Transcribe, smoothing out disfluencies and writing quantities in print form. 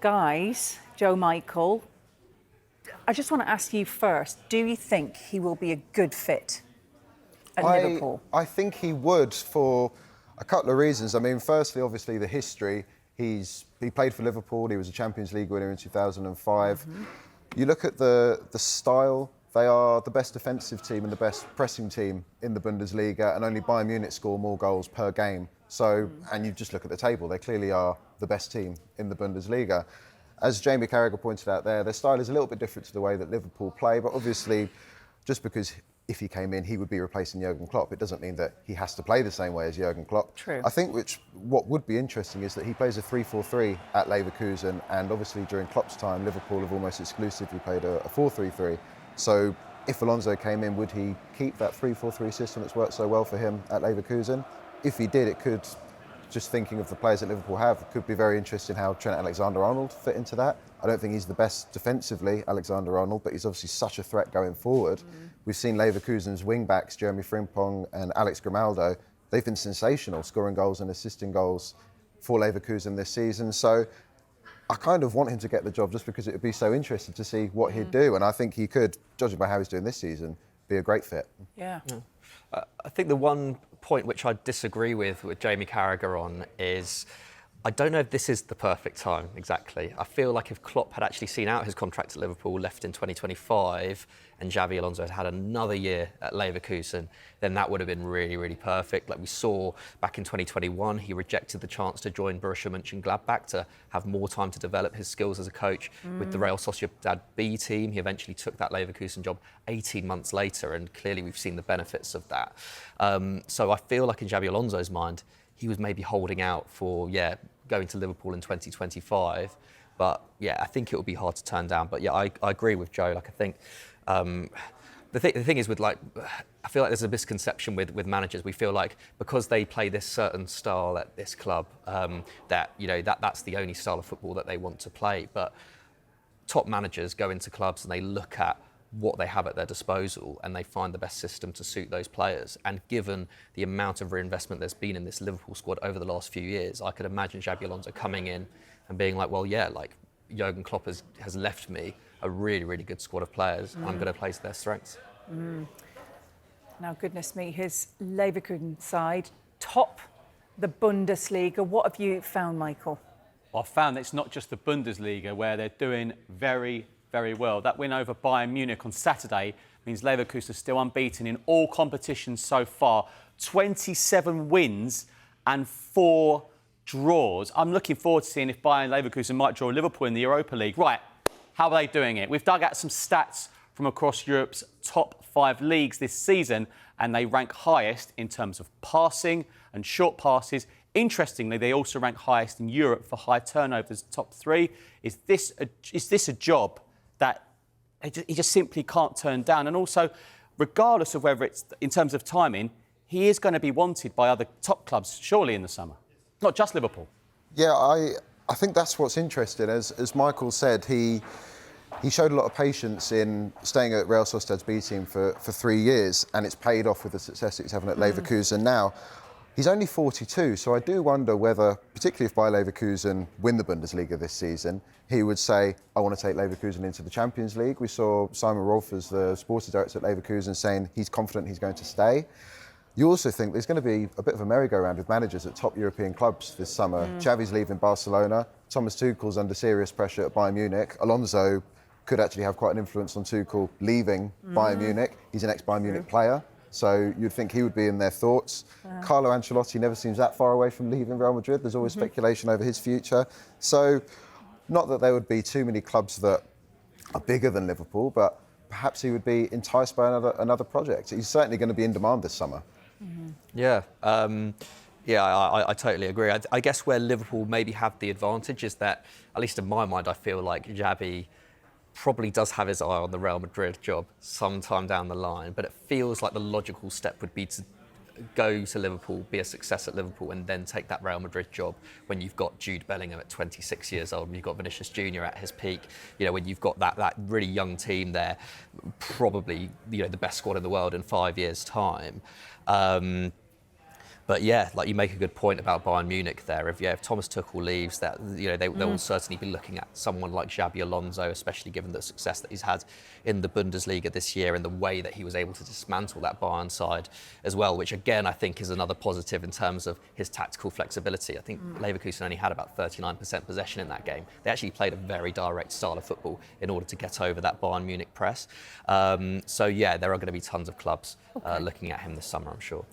Guys, Joe Michael, I just want to ask you first, do you think he will be a good fit at Liverpool? I think he would for a couple of reasons. I mean, firstly, obviously, the history. He played for Liverpool. He was a Champions League winner in 2005. You look at the style. They are the best defensive team and the best pressing team in the Bundesliga, and only Bayern Munich score more goals per game. So, and you just look at the table, they clearly are the best team in the Bundesliga. As Jamie Carragher pointed out there, their style is a little bit different to the way that Liverpool play, but obviously, just because if he came in, he would be replacing Jurgen Klopp, it doesn't mean that he has to play the same way as Jurgen Klopp. True. I think what would be interesting is that he plays a 3-4-3 at Leverkusen, and obviously during Klopp's time, Liverpool have almost exclusively played a 4-3-3. So if Alonso came in, would he keep that 3-4-3 system that's worked so well for him at Leverkusen? If he did, it could, just thinking of the players that Liverpool have, it could be very interesting how Trent Alexander-Arnold fit into that. I don't think he's the best defensively, Alexander-Arnold, but he's obviously such a threat going forward. We've seen Leverkusen's wing-backs, Jeremy Frimpong and Alex Grimaldo, they've been sensational, scoring goals and assisting goals for Leverkusen this season. So I kind of want him to get the job just because it would be so interesting to see what he'd do. And I think he could, judging by how he's doing this season, be a great fit. Yeah. I think the one point which I disagree with Jamie Carragher on is I don't know if this is the perfect time exactly. I feel like if Klopp had actually seen out his contract at Liverpool, left in 2025, and Xabi Alonso had another year at Leverkusen, then that would have been really, really perfect. Like we saw back in 2021, he rejected the chance to join Borussia Mönchengladbach to have more time to develop his skills as a coach with the Real Sociedad B team. He eventually took that Leverkusen job 18 months later, and clearly we've seen the benefits of that. So I feel like in Xabi Alonso's mind, he was maybe holding out for, going to Liverpool in 2025. But, I think it would be hard to turn down. But, I agree with Joe. Like, I think the thing is with, like, I feel like there's a misconception with managers. We feel like because they play this certain style at this club, that's the only style of football that they want to play. But top managers go into clubs and they look at what they have at their disposal and they find the best system to suit those players. And given the amount of reinvestment there's been in this Liverpool squad over the last few years, I could imagine Xabi Alonso coming in and being like, Jurgen Klopp has left me a really, really good squad of players. I'm going to play to their strengths. Now, goodness me, his Leverkusen side top the Bundesliga. What have you found, Michael? I found that it's not just the Bundesliga where they're doing very, very well. That win over Bayern Munich on Saturday means Leverkusen are still unbeaten in all competitions so far. 27 wins and 4 draws. I'm looking forward to seeing if Bayern Leverkusen might draw Liverpool in the Europa League. Right, how are they doing it? We've dug out some stats from across Europe's top 5 leagues this season, and they rank highest in terms of passing and short passes. Interestingly, they also rank highest in Europe for high turnovers, top 3. Is this a job that he just simply can't turn down? And also, regardless of whether it's in terms of timing, he is going to be wanted by other top clubs, surely, in the summer. Not just Liverpool. Yeah, I think that's what's interesting. As Michael said, he showed a lot of patience in staying at Real Sociedad's B team for 3 years, and it's paid off with the success that he's having at Leverkusen now. He's only 42, so I do wonder whether, particularly if Bayer Leverkusen win the Bundesliga this season, he would say, I want to take Leverkusen into the Champions League. We saw Simon Rolfers, the sporting director at Leverkusen, saying he's confident he's going to stay. You also think there's going to be a bit of a merry-go-round with managers at top European clubs this summer. Xavi's leaving Barcelona. Thomas Tuchel's under serious pressure at Bayern Munich. Alonso could actually have quite an influence on Tuchel leaving Bayern Munich. He's an ex-Bayern Munich player, so you'd think he would be in their thoughts. Carlo Ancelotti never seems that far away from leaving Real Madrid. There's always speculation over his future. So, not that there would be too many clubs that are bigger than Liverpool, but perhaps he would be enticed by another project. He's certainly going to be in demand this summer. I totally agree. I guess where Liverpool maybe have the advantage is that, at least in my mind, I feel like Xabi probably does have his eye on the Real Madrid job sometime down the line, but it feels like the logical step would be to go to Liverpool, be a success at Liverpool, and then take that Real Madrid job when you've got Jude Bellingham at 26 years old and you've got Vinicius Junior at his peak. When you've got that really young team there, probably the best squad in the world in 5 years' time. But yeah, like you make a good point about Bayern Munich there. If Thomas Tuchel leaves, that they will certainly be looking at someone like Xabi Alonso, especially given the success that he's had in the Bundesliga this year and the way that he was able to dismantle that Bayern side as well, which again I think is another positive in terms of his tactical flexibility. I think Leverkusen only had about 39% possession in that game. They actually played a very direct style of football in order to get over that Bayern Munich press. So yeah, there are going to be tons of clubs looking at him this summer, I'm sure.